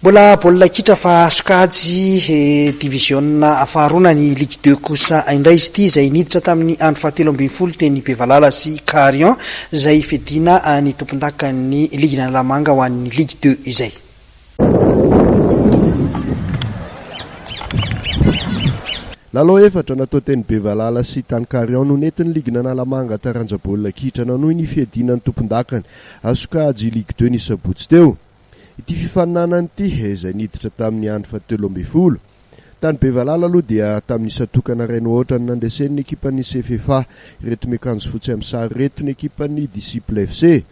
Mbola baolina kitra fa sokajy divisionna faharoana ny Ligue 2 kosa indray izy ity izay niditra tamin'ny andro fahatelo ambin'ny folo teny Bevalala sy Carion izay fiadiana ny tompondakan'ny Ligue d'Analamanga ho an'ny Ligue 2 izay. Lalao efatra natao teny Bevalala sy tany Carion no nentin'ny Ligue d'Analamanga taranja baolina kitra nanohy ny fiadianan'ny tompondakany sokajy Ligue 2 ny sabotsy teo. Ity fifaninanany ity izay niditra tamin'ny andro fahatelo ambin'ny folo. Tany Bevalala aloha dia tamin'ny satokana ray ohatrany nandresen'ny ekipan'ny CFFA reto miakanjo fotsy amin'ny sary reto ny ekipan'ny Disciple FC.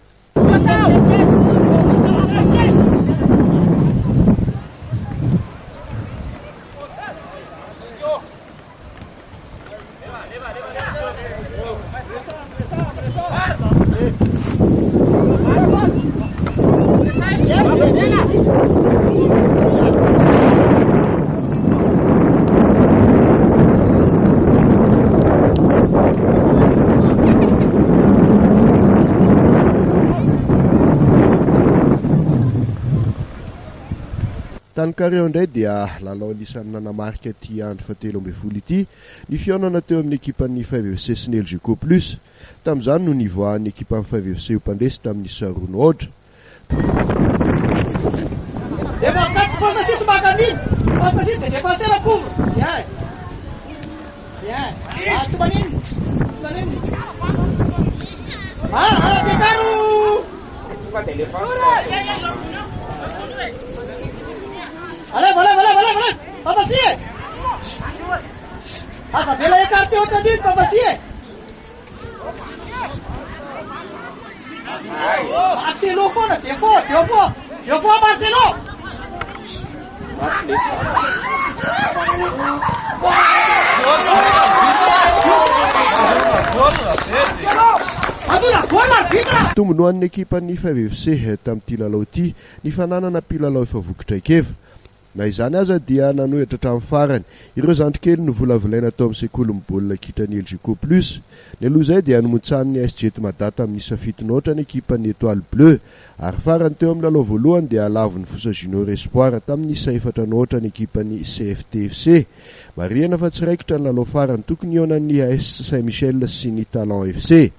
Tany Carion indray dia lalao anisan'ny nanamarika ity andro fahatelo ambin'ny folo ity ny fihaonana teo amin'ny ekipan'ny 5FC sy ny LGK plus. Tamin'izany no nivoahan'ny ekipan'ny 5FC ho mpandresy tamin'ny saroana ohatra. Allez, Papa Cie! Asa bela écarté au tabit, Papa Cie! Marcelo, t'es fort, Marcelo! Tomonoan'ny ekipan'ny 5FC tamin'ity lalao ity ny fananana mpilalao efa vokitraikeva. Na izany aza dia nanohitra hatramin'ny farany. Ireo zandrikely no volavolaina tao amin'ny sekoly baolina kitra ny LGK plus. Ny aloha izay dia nomotsahan'ny SG Madata amin'ny safitonoatra ny ekipan'ny Étoile Bleu. Ary farany teo amin'ny lalao voalohany dia lavon'ny Fosa Junior Espoir tamin'ny isa efatra noatra ny ekipan'ny CFTFC. Marihana fa tsiraikitra ny lalao farany tokony ionan'ny AS Saint-Michel sy ny Talent FC.